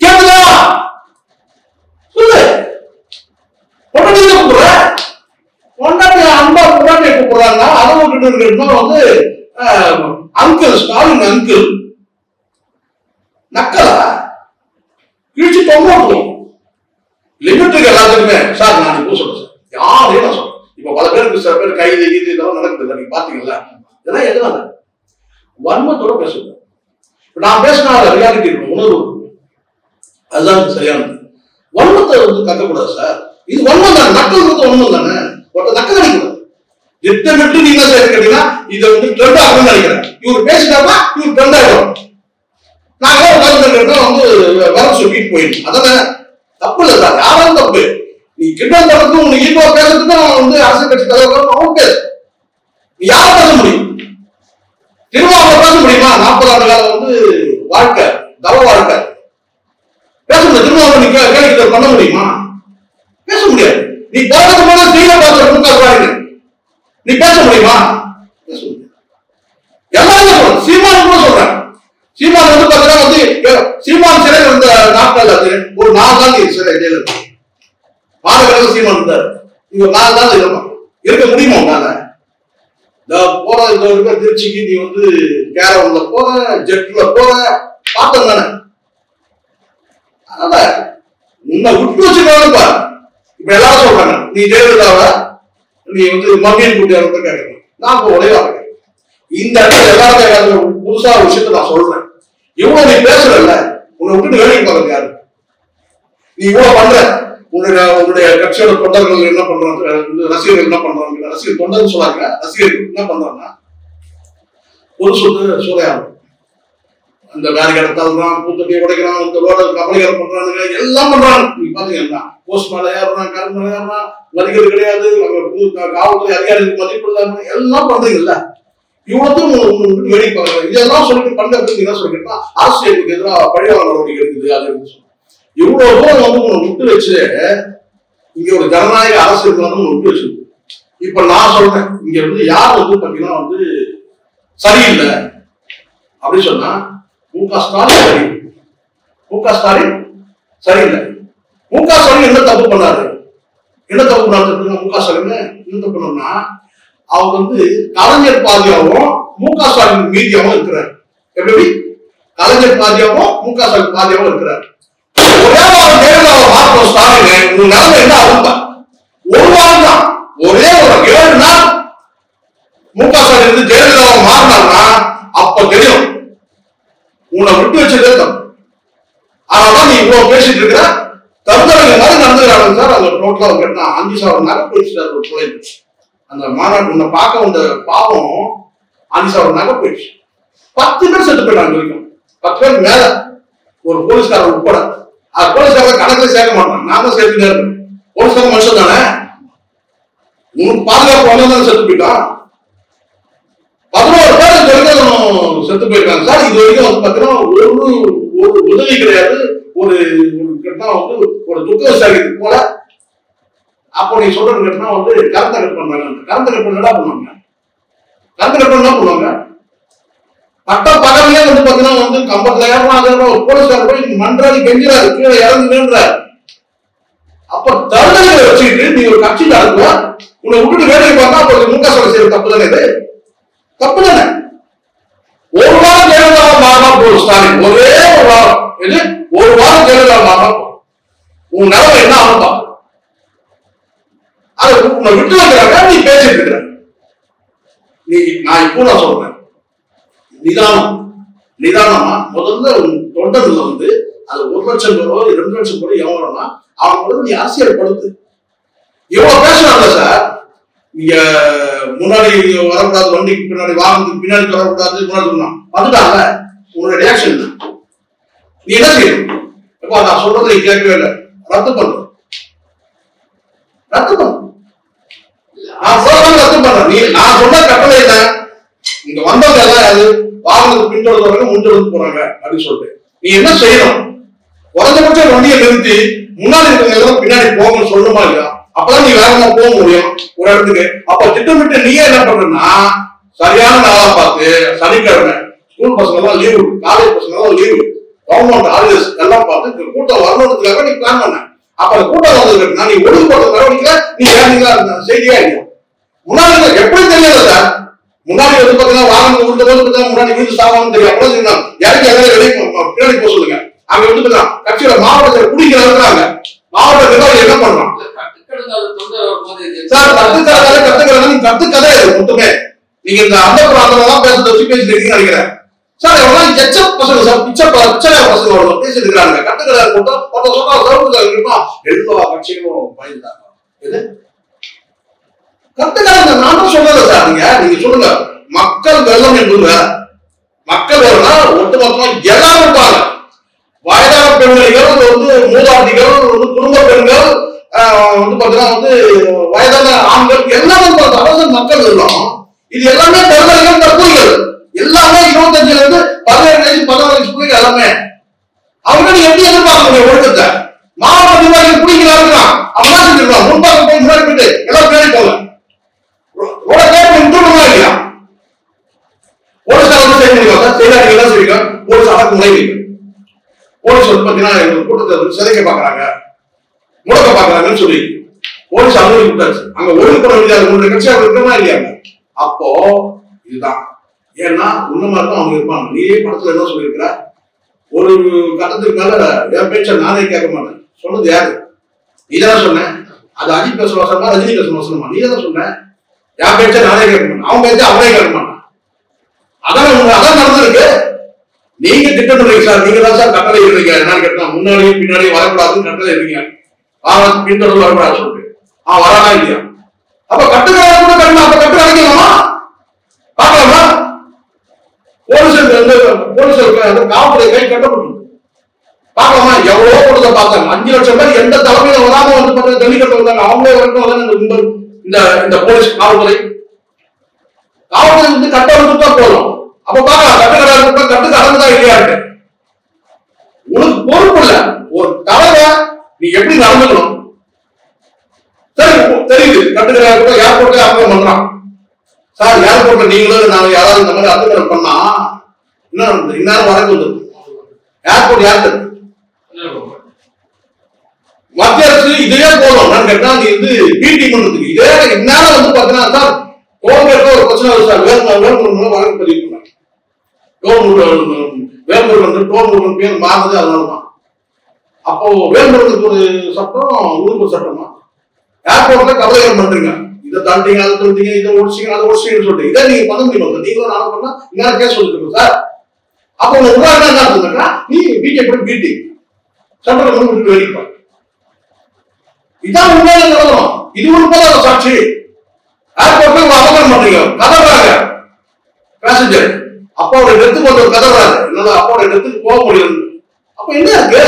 கேட்டுதா சொல்லு. கூப்பிடுற பொண்டாட்டி அன்பா பொண்டாட்டி கூப்பிடுறாங்க. அதை விட்டுட்டு இருக்கணும் வந்து அங்கிள் ஸ்டாலின் அங்கிள் நக்கலா கிழிச்சு தொங்கணும். லிமிட் இருக்கு எல்லாத்துக்குமே சார். நான் இப்போ சொல்றேன் சார், யாரையும் நான் சொல்றேன். இப்ப பல பேருக்கு சில பேர் கைது இது இதெல்லாம் நடக்குது, நீங்க பாத்தீங்கல்ல. இதெல்லாம் எதுனால வன்மத்தோட பேசுவேன். நான் பேசினா ரியாலிட்டி இருக்கும், உணர்வு இருக்கும். அதுதான் சரியானது. வன்மத்தை வந்து கக்கக்கூடாது சார். இது வன்மம் தானே, நக்கல் வந்து வன்மம் தானே. ஒருத்தர் நக்கல் அடிக்கூடாது. திட்டமிட்டு நீங்க என்ன செய்ய கேட்டீங்கன்னா இதை வந்து ட்ரெண்ட் ஆகணும்னு நினைக்கிறேன். இவர் பேசிட்டாருன்னா இவர் ட்ரெண்ட் ஆகிடும். நாங்க வந்து வர சொல்லிட்டு போயிடும். அதானே தப்பு இல்லை சார். யாரும் தப்பு. நீ கிண்டல் பண்றதுக்கும் உனக்கு ஈக்குவா பேசுறதுக்கும் வந்து அரசியல் கட்சி தலைவர் அவன் பேசு. நீ யார பேச முடியும்? திருவாரூர் பேச முடியுமா? 40 ஆண்டு காலம் வந்து வாழ்க்கை தவ வாழ்க்கை பேச முடியும். திருவாரூர் நீ கேள்வி பண்ண முடியுமா? பேச முடியாது. நீ போறதுக்கு போன ஸ்ரீல பார்த்து முக நீ பேச முடியுமா? பேச முடியாது. எல்லாருமே சொல்றேன், சீமான் கூட சொல்றேன். சீமான் வந்து பாத்தீங்கன்னா வந்து சீமான் சிறை இருந்த நாட்கள் அது ஒரு 4 நாள் சிறை ஜெயில மாதவிலக சீமான் இருந்தார். நீங்க 4 நாள் இருக்க முடியுமா உங்களால? போற இந்த திருச்சிக்கு நீ வந்து கேரவன்ல போற, ஜெட்ல போற பார்த்தோம் தானே. அதனால உன்னை விட்டு வச்சுக்கோங்கப்பா. இப்ப எல்லாரும் சொல்றாங்க நீ ஜெயலலிதாவை நீ வந்து மம்மியின் கூட்டியாரு கேட்கணும். நான் இப்ப உடையா இருக்கேன். இந்த இடத்துல எல்லாரும் புதுசா விஷயத்த நான் சொல்றேன். இவ்வளவு நீ பேசுறல்ல, உன்னை விட்டு வேலைக்கு பார்க்க யாரு? நீ இவ்வளவு பண்ற, உன்னுடைய கட்சியோட தொண்டர்கள் என்ன பண்றாங்க, ரசிகர்கள் என்ன பண்றாங்க, ரசிகர் தொண்டர்கள் சொல்லாங்க, ரசிகர்கள் என்ன பண்றாங்கன்னா பொது சொத்து சூறையாடும், அந்த பேரிகேட் தள்ளுறான், பூத்தொட்டியை உடைக்கிறான், இந்த ரோட கபலிகள் பண்றானுங்க, எல்லாம் பண்றாங்க. நீ பாத்தீங்கன்னா போஸ்ட் மேல ஏறுறான், கரண்ட் மேல ஏறுறான், மதிக்கிறது கிடையாது, காவல்துறை அதிகாரிகளுக்கு மதிப்பு இல்லாம எல்லாம் பண்றீங்கல்ல. இவ்வளவு வேலை பார்க்கறாங்க. இதெல்லாம் சொல்லிட்டு பண்றதுக்கு என்ன சொல்லிட்டு அரசியலுக்கு எதிராக பழிவாங்க நடவடிக்கை இருக்குது. அது இவ்வளவு தூரம் வந்து உன்னை விட்டு வச்சு இங்க ஒரு ஜனநாயக அரசு இருந்தாலும் விட்டு வச்சு. இப்ப நான் சொல்றேன், இங்க வந்து யார் வந்து பாத்தீங்கன்னா வந்து சரியில்லை அப்படின்னு சொன்னா மு.க. ஸ்டாலின் சரி. மு.க. ஸ்டாலின் சரியில்லை. மு.க. ஸ்டாலின் என்ன தப்பு பண்ணாரு? என்ன தப்பு பண்ணாரு? மு.க. ஸ்டாலின் என்ன தப்பு பண்ணா, அவர் வந்து கலைஞர் பாதியாவும் மு.க. ஸ்டாலின் மீதியாவும் இருக்கிறார். எப்படி? கலைஞர் பாதியாவும் மு.க. ஸ்டாலின் பாதியாவும் இருக்கிறார். ஒரே ஒரு ஜெயலலிதாவை மாற்றம் ஸ்டாலின் உங்க நிலைமை என்ன ஆகும்? ஒரு வாரம் தான், ஒரே ஒரு 7 நாள் மு.க. ஸ்டாலின் வந்து ஜெயலலிதாவை மாறினார்னா அப்ப தெரியும் உன்னை விட்டு வச்சதே தப்பு. அதனால நீ இவ்வளவு பேசிட்டு இருக்கிற தருதலை மாதிரி நடந்துக்கிறாங்க சார். அந்த டோட்டலா கேட்டா 5,000 நகை போயிடுச்சு சார். ஒரு பிள்ளை அந்த மாநாடு உன்னை பார்க்க வந்த பாவம் 5,000 நகை போயிடுச்சு. 10 பேர் செத்து போயிட்டாங்க வரைக்கும். 10 பேர் மேல ஒரு போலீஸ்காரர் உட்பட. அது போலீஸ்காரர் கணக்குல சேர்க்க மாட்டான். நான் தான் சேர்த்துட்டே இருக்கேன். போலீஸ்காரர் மனுஷன் தானே, உனக்கு பாதுகாப்பு வந்ததானே செத்து போயிட்டான். 11 பேர் வரைக்கும் செத்து போயிருக்காங்க சார். இது வரைக்கும் வந்து பாத்தீங்கன்னா ஒரு உதவி கிடையாது. ஒரு கேட்டா வந்து ஒரு துக்க விசாரிக்கிறது போல. அப்போ நீ சொல்றது கேட்டா வந்து கரண்ட் கட் பண்றாங்க. கரண்ட் கட் பண்ண என்ன பண்ணுவாங்க? கரண்ட் கட் பண்ண என்ன பண்ணுவாங்க? பட்ட பகலையே வந்து பாத்தீங்கன்னா வந்து கம்பத்துல ஏறணும். போலீஸ்கார போய் மன்றாடி கெஞ்சிறாரு, கீழே இறங்குன்றாரு. அப்ப தருதலை வச்சுக்கிட்டு நீ ஒரு கட்சி நடத்துவ, உன்னை விட்டுட்டு வேலைக்கு பார்த்தா அப்ப மு.க. ஸ்டாலின் செய்யற தப்பு தானே? இது தப்பு தானே? ஒரு வாரம் ஜெயலலிதா மாறினா போதும் ஸ்டாலின். ஒரே ஒரு வாரம், இது ஒரு வாரம் ஜெயலலிதா மாறினா போதும். உன் நிலைமை என்ன ஆகும் பாரு. அதை உன்னை விட்டு வைக்கிறாங்க, நீ பேசிட்டு இருக்கிற. நீ நான் இப்போ நான் சொல்றேன், நிதானமா முதல்ல உன் தொண்டர்ல வந்து அது 1 லட்சம் பேரோ 2 லட்சம் பேரோ எவ்வளவுனா அவன் முதல்ல நீ அரசியல் படுத்து. எவ்வளவு பேசுறாங்க சார். நீங்க முன்னாடி வரக்கூடாது, வண்டிக்கு பின்னாடி வாகனத்துக்கு பின்னாடி வரக்கூடாது, முன்னாடி வந்துட்டாங்க. உன்னோட ரியாக்ஷன் நீ என்ன செய்யணும்? எப்ப நான் சொல்றது நீ கேட்கவே இல்லை, ரத்து பண்ணு. ரத்து பண்ணு. நான் சொல்றது ரத்து பண்றேன். நீ நான் சொன்ன கட்டளை என்ன? இங்க வந்தவங்க எல்லாம் அது வாகனத்துக்கு பின்தொடர்ந்து முன்தொடர்ந்து போறாங்க அப்படின்னு சொல்லிட்டு நீ என்ன செய்யணும்? குறைஞ்சபட்சம் வண்டியை நிறுத்தி முன்னாடி இருக்கிறவங்க எல்லாம் பின்னாடி போகணும்னு சொல்லணுமா இல்லையா? அப்பதான் நீ வேகமா போக முடியும் ஒரு இடத்துக்கு. அப்ப திட்டமிட்டு நீயே என்ன பண்றன்னா, சரியான நாளா பார்த்து சனிக்கிழமை ஸ்கூல் பசங்க எல்லாம் லீவு, காலேஜ் பசங்க எல்லாம் லீவு, கவர்மெண்ட் ஹாலிடேஸ் எல்லாம் பார்த்து கூட்டம் வரணுன்றதுக்காக நீ பிளான் பண்ண. அப்ப அந்த கூட்டம் வந்ததுக்கு நீ ஒழுங்குபடுத்த நடவடிக்கை நீ வேணுங்களா செய்தியா இல்லையா? முன்னாடி எப்படி தெரியல சார். முன்னாடி வந்து பாத்தீங்கன்னா வாகனம் விழுந்த போது முன்னாடி வீடு சாவான்னு தெரியும். அப்பதான் தெரியும் யாருக்கு எதாவது வெளியே பின்னாடி போக சொல்லுங்க. அங்க வந்து கட்சியோட மாவட்டத்தில் குடிக்கிற இருக்கிறாங்க. மாவட்ட நிர்வாகிகள் என்ன பண்றான் சார்? கத்துக்கதை மொத்தமே நீங்க இந்த அந்த பேசிட்டு நினைக்கிறேன் சார். எவ்வளவு எச்ச பசங்க சார், பிச்சை பசங்க பேசிட்டு இருக்கிறாங்க. கத்துக்கதை கூட்டம் சொல்றா எல்லா கட்சிகளும் பயந்துட்டாங்க. கத்துக்காரங்க நானும் சொல்லல சார். நீங்க சொல்லுங்க, மக்கள் வெள்ளம் என்பது வேற. மக்கள் வெள்ளம்னா ஒட்டுமொத்தமா எல்லாரும் இருப்பாங்க. வயதான பெண்கள் வந்து மூதாட்டிகள் வந்து குடும்ப பெண்கள் வந்து பாத்தீங்கன்னா வந்து வயதான ஆண்கள் எல்லாமே அரசு மக்கள் வெள்ளம். இது எல்லாமே பெருமைகள் தற்புகள் எல்லாமே 25 இருந்து 17 வயசு 16 வயசு பிள்ளைங்க எல்லாமே. அவங்க நீங்க எப்படி எதிர்பார்க்க முடியும் ஒழுக்கத்தை? மாவட்ட நிர்வாகிகள் பிடிக்கிறாங்க. அவன் வச்சிருக்கோம். முன்பாக போய் முன்னாடி போயிட்டு எல்லாம் பின்னாடி போங்க. இல்லையா போலீஸ் வந்து செய்யணும் செய்யறாங்க எல்லாம் செய்யுங்க. போலீஸ் அடக்குமுறை போலீஸ் வந்து பாத்தீங்கன்னா கூட்டத்தை வந்து சிதைக்க பாக்குறாங்க, முடக்க பாக்குறாங்கன்னு சொல்லி போலீஸ் அனுமதி கொடுத்தாச்சு. அங்க ஒழுங்கு பண்ண முடியாது. உங்களுடைய கட்சி அவங்க இருக்கிறதா இல்லையாங்க. அப்போ இதுதான். ஏன்னா உன்ன மாதிரி தான் அவங்க இருப்பாங்க. நீயே படத்துல என்ன சொல்லியிருக்கிற, ஒரு கட்டத்துக்கு மேல என் பேச்ச நானே கேட்க மாட்டேன். சொன்னது யாரு? நீதான் சொன்னேன். அது அஜித் பேச வசனமா ரஜினி பேச வசனமா? நீ தான் சொன்ன. என் பேச்ச நானே கேட்க மாட்டேன், அவன் பேச்ச அவனே கேட்க மாட்டான். அதான் அதான் நடந்திருக்கு. நீங்க திட்டமிடுறீங்க சார், நீங்க தான் சார் கட்டளை இருக்கீங்க. என்னன்னு கேட்டா முன்னாடியும் பின்னாடியும் வரக்கூடாதுன்னு கட்டளை இருக்கீங்க. பின்தொடர்ந்து வரக்கூடாது சொல்லிட்டு அவன் வரானா இல்லையா? அப்ப கட்டுக்கார கூட கட்டணும். அப்ப கட்டு அடைக்கலாமா? பார்க்கலாமா? போலீஸ் காவல்துறை கை கட்டப்பட்டு பார்க்கலாமா? எவ்வளவு கொடுத்த பார்த்தாங்க. 5 லட்சம் பேர் எந்த தலைமையில வராம வந்து ஜல்லிக்கட்டு வந்தாங்க. அவங்களே வரட்டும். இந்த போலீஸ் காவல்துறை வந்து கட்ட வந்துட்டா போதும். அப்ப பாக்கலாம் கட்டுக்கு அடங்குதான் இல்லையாட்டு. உனக்கு பொறுப்பு இல்ல. ஒரு தலைவரை நீ எப்படி நடந்துக்கணும் சரி தெரியுது. கட்டுக்கிறாரு ஏர்போர்ட்ல அப்ளை பண்றான் சார். ஏர்போர்ட்ல நீங்களும் நாங்க யாராவது இந்த மாதிரி அப்ளை பண்ணா இந்நேரம் வரைக்கும் வந்து ஏர்போர்ட் யாருக்கு மத்திய அரசு இதே போதும் கேட்டா நீ வந்து பிடி பண்றதுக்கு இதே இந்நேரம் வந்து பாத்தீங்கன்னா சார் டோல்கேட்ல ஒரு பிரச்சனை வருது சார். வேலூர் வழக்கு பதிவு பண்ணாங்க. வேலூர் வந்து டோல் பேர் மாறுது. அதனாலதான் அப்போ வேலூருக்கு ஒரு சட்டம் ஊருக்கு ஒரு சட்டமா ஏர்போர்ட்ல கவலைகள் பண்றீங்க. இதை தாண்டிங்க அதை தோட்டீங்க இதை ஓடிச்சிங்க அதை ஓடிச்சிங்கன்னு சொல்லிட்டு இதை நீங்க பண்ண முடியும். நீங்களும் நானும் பண்ணா இன்னும் கேஸ் சொல்லிட்டு சார். அப்போ உங்க உதாரணம் என்ன சொன்னா நீ பிஜேபி பிடி சட்டத்தை வந்து வெளிப்பாங்க. இதான் உண்மையான நிலவரம். இது உண்மையான சாட்சி. ஏர்போர்ட்ல ஒரு அவகாரம் பண்றீங்க, கதறாங்க பேசஞ்சர். அப்பாவோட இடத்துக்கு வந்து ஒரு கதறாரு. என்னால அப்பாவோட இடத்துக்கு போக முடியும். அப்ப என்ன இருக்கு?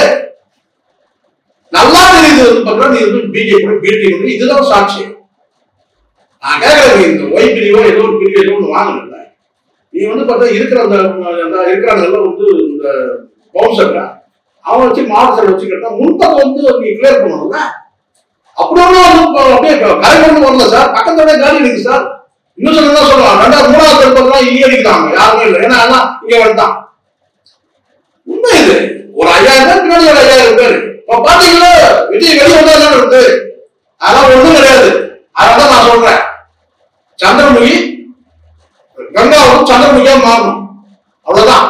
நல்லா தெரியுது வந்து நீ வந்து பிஜேபி பிடி இதுதான் சாட்சி. நான் கேட்கறேன் இந்த ஒய் பிரிவோ ஏதோ ஒரு பிரிவு ஏதோ ஒன்று வாங்கல. நீ வந்து பார்த்தா இருக்கிற அந்த இருக்கிறாங்கல்ல வந்து இந்த பவுன்சர் அவன் வச்சு மாவட்டத்தில் வச்சு கேட்டா முன்பக்கம் வந்து நீ கிளியர் பண்ணணும்ல. அப்படியே அப்படியே கரை கொண்டு வரல சார். பக்கத்தோட காலி இருக்கு சார். இன்னும் சொல்லதான் சொல்லுவான் 2வது 3வது திருப்பலாம் இங்கே அடிக்கிறாங்க. யாருமே இல்லை. ஏன்னா எல்லாம் இங்க வந்துட்டான். உண்மை இது. ஒரு 5000 பேர் பின்னாடி ஒரு 5000 பேர். இப்ப பாத்தீங்களா விஜய் வெளியே வந்தா என்ன இருக்கு? அதெல்லாம் ஒண்ணும் கிடையாது. அதனால நான் சொல்றேன் சந்திரமுகி கங்காவும் சந்திரமுகியா மாறணும். அவ்வளவுதான்.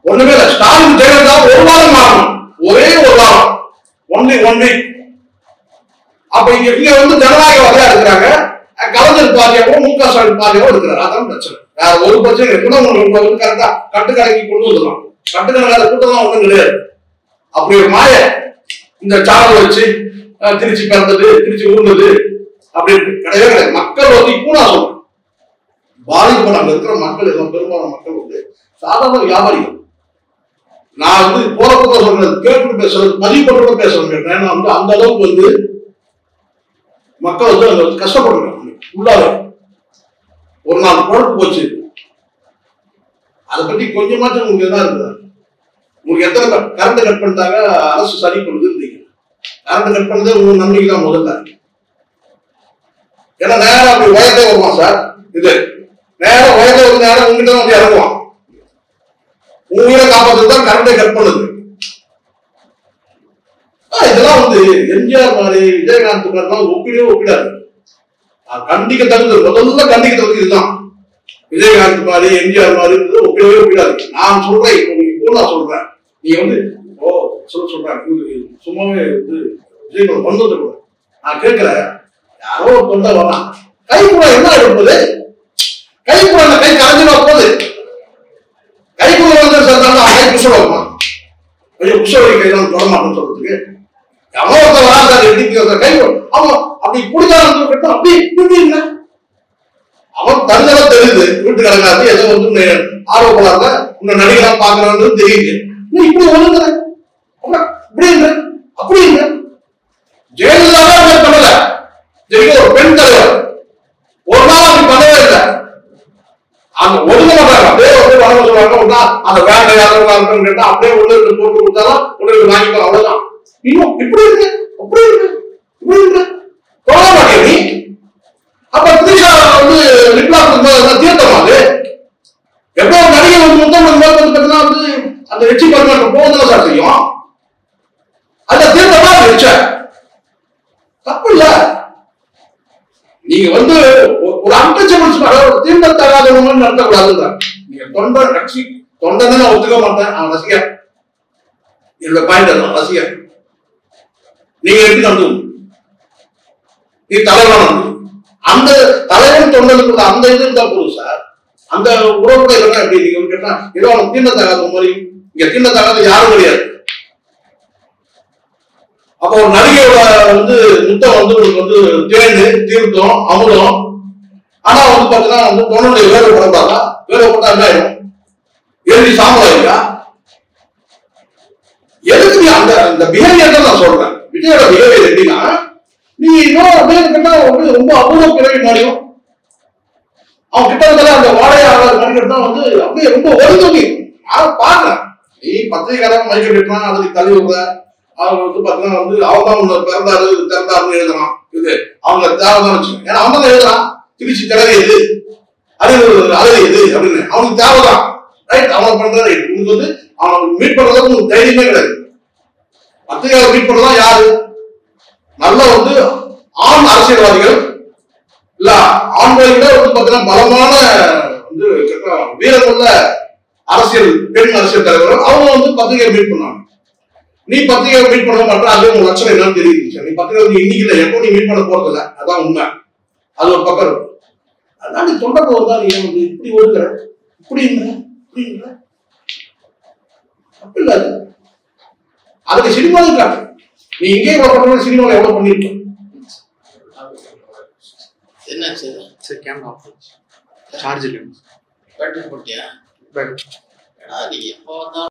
ஒண்ணுமே இல்லை. ஸ்டாலின் ஜெயலலிதா ஒரு வாரம் மாறணும். ஒரே ஒரு வாரம். Only 1 week. அப்ப இங்க வந்து ஜனநாயக வகையா இருக்கிறாங்க. கலைஞர் பாதியாகவும் முக ஸ்டாலின் பாதியாகவும் இருக்கிறார். அதான் பிரச்சனை. வேற ஒரு பிரச்சனை இருக்குன்னா உங்களுக்கு வந்து கரெக்டா கட்டுக்கடைக்கு கொண்டு வந்துடலாம். கட்டுக்கடை கூட்டம் தான் ஒண்ணும் கிடையாது. அப்படி ஒரு மாய இந்த சானல் வச்சு திருச்சி பிறந்தது திருச்சி ஊர்ந்தது அப்படின்னு கிடையவே கிடையாது. மக்கள் வந்து இப்போ நான் சொல்றேன் பாதிப்பு அங்க இருக்கிற மக்கள் எல்லாம் பெரும்பாலான மக்கள் வந்து சாதாரண வியாபாரிகள். நான் வந்து போறப்ப சொல்றது கேட்டு பேசுறது பதிவு பண்ண பேசுறேன். ஏன்னா வந்து அந்த அளவுக்கு வந்து மக்கள் வந்து அங்க வந்து கஷ்டப்படுறாங்க. உள்ளாவே ஒரு நாள் குழப்பு போச்சு. அதை பத்தி கொஞ்சமாச்சும் உங்களுக்கு என்ன இருக்குதா? உங்களுக்கு எத்தனை கரண்ட் கட் பண்ணிட்டாங்க அரசு சரி பண்ணுது. கரண்ட் கட் பண்ணதே உங்க நம்பிக்கை தான் முதல்ல. ஏன்னா நேரம் அப்படி உயர்த்தே வருவான் சார். இது நேரம் உயர்த்த வந்து நேரம் உங்ககிட்ட வந்து இறங்குவான். உயிரை காப்பாற்றுதான் கரண்டை கட் பண்ணுது. இதெல்லாம் வந்து எம்ஜிஆர் மாதிரி விஜயகாந்த் மாதிரி ஒப்பிடவே ஒப்பிடாது. கண்டிக்க தகுந்தது முதல்ல கண்டிக்க தகுந்தது இதுதான். விஜயகாந்த் மாதிரி எம்ஜிஆர் மாதிரி ஒப்பிடவே ஒப்பிடாது. நான் சொல்றேன் இப்போ நான் சொல்றேன். நீ வந்து சொல்றேன் சும்மாவே வந்து விஜயகாந்த் வந்தது கூட நான் கேட்கிறேன். யாரோ ஒரு தொண்டை வரலாம் கை கூட என்ன எடுப்பது? கை கூட அந்த கை கரைஞ்சிட போகுது. கை கூட வந்து கை குச வைப்பான். ஐயோ குச வைக்க கையெல்லாம் தொட மாட்டேன்னு சொல்றதுக்கு எவ்வளோ வராது. கை அவன் அப்படி குடிக்காரன் கட்டும் அப்படி இல்லை. அவன் தன்னெல்லாம் தெரியுது. வீட்டுக்காரங்க ஏதோ வந்து ஆர்வப்படாத உன்னை நடிகரா பாக்குறான்னு தெரியுது. இப்படி ஒண்ணுங்க இப்படி இல்லை அப்படி இல்லை. ஜெயலலிதாவே அப்படி பண்ணல. ஜெயிக்க ஒரு பெண் தலைவர் ஒரு நாள் அப்படி பண்ணவே இல்லை. அந்த ஒழுங்க மாட்டாங்க. அப்படியே வந்து வளர்ந்து சொல்லுவாங்க. அந்த வேண்டை யாரும் கேட்டா அப்படியே உள்ள போட்டு கொடுத்தாலும் உடனே வாங்கிக்கலாம். அவ்வளவுதான். இன்னும் இப்படி இருக்கு அப்படி இருக்கு நீ அப்ப திரிஷா வந்து லிப்லாக் தீர்த்தமா அது எப்போ நடிகை வந்து முத்தம் பார்த்தீங்கன்னா வந்து அந்த வெற்றி பரிமாற்றம் போகுதுன்னு சார் செய்யும். அந்த தீர்த்தமா வச்ச தப்பு இல்ல. நீங்க வந்து ஒரு அன்டச்சபிள்ஸ் அதாவது தீர்த்தத்தகாதவங்க நடத்தக்கூடாதுங்க. நீங்க தொண்டன் கட்சி தொண்டனை நான் ஒத்துக்க மாட்டேன், அவன் ரசிகர். என்னோட பாயிண்ட் தான் ரசிகர். நீங்க எப்படி நடந்து நீ தலைவன் வந்து அந்த தலைவன் தொண்டனுக்கு அந்த இது இருந்தா போதும் சார். அந்த உறவுடைய எப்படி நீங்க கேட்டா ஏதோ அவனுக்கு தீண்டத்தகாத மாதிரி இங்க தீண்டத்தகாத யாரும் கிடையாது. அப்போ ஒரு நடிகையோட வந்து முத்தம் வந்து உங்களுக்கு வந்து தேர்ந்து தீர்த்தம் அமுதம். ஆனா வந்து பாத்தீங்கன்னா வந்து தொண்டனுடைய வேலை படக்கூடாதா? வேலை போட்டா என்ன ஆயிடும்? எழுதி சாம்பலாயிருக்கா? எதுக்கு நீ அந்த பிஹேவியர் தான் நான் சொல்றேன். விஜயோட பிஹேவியர் எப்படின்னா நீ இன்னும் அப்படியே ரொம்ப அபூர்வ பிறவி மாதிரியும் அவன் கிட்ட இருந்தாலும் அந்த வாழையாக நடிகர் தான் வந்து அப்படியே ரொம்ப ஒழுங்கு பாக்குறேன். நீ பத்திரிகைக்காரன் மைக்க விட்டுறான், அதுக்கு தள்ளி விடுற அவங்க வந்து பாத்தீங்கன்னா வந்து அவங்க தான் பிறந்தாரு திறந்தாருன்னு எழுதுறான். இது அவங்க தேவைதான் வச்சுக்கோங்க. ஏன்னா அவங்க தான் எழுதுறான் திருச்சி திறகையுது அழகையுது அப்படின்னு அவனுக்கு தேவைதான். ரைட் அவன் பண்ற ரைட். உங்களுக்கு வந்து அவன் மீட் பண்றதுக்கு உங்களுக்கு தைரியமே கிடையாது. பத்திரிகையாளர் மீட் பண்றதான் யாரு? நல்ல வந்து ஆண் அரசியல்வாதிகள் இல்ல ஆண்களை வந்து பாத்தீங்கன்னா பலமான வந்து வீரமுள்ள அரசியல் பெண் அரசியல் தலைவர்கள் அவங்க வந்து பத்திரிகை மீட் பண்ணாங்க. நீ பத்திரிகை மீட் பண்ண மாட்டா அது உங்க லட்சணம் என்னன்னு தெரியுது. நீ பத்திரிகை வந்து இன்னைக்கு இல்லை எப்போ நீ மீட் பண்ண போறது இல்லை. அதான் உண்மை. அது ஒரு பக்கம் இருக்கும். அதனால நீ தொண்டர்கள் வந்தா நீ வந்து இப்படி ஒழுங்குற இப்படி தப்பு இல்ல. அது அதுக்கு சினிமாவும் காட்டு. நீ இங்கே சினிமாவில் எவ்வளவு பண்ணிருக்க? என்ன சரி கேமரா ஆஃப் சார்ஜ் இல்லை. பேட்டரி போட்டியா? பேட்டரி நீ எப்போ வந்தாலும்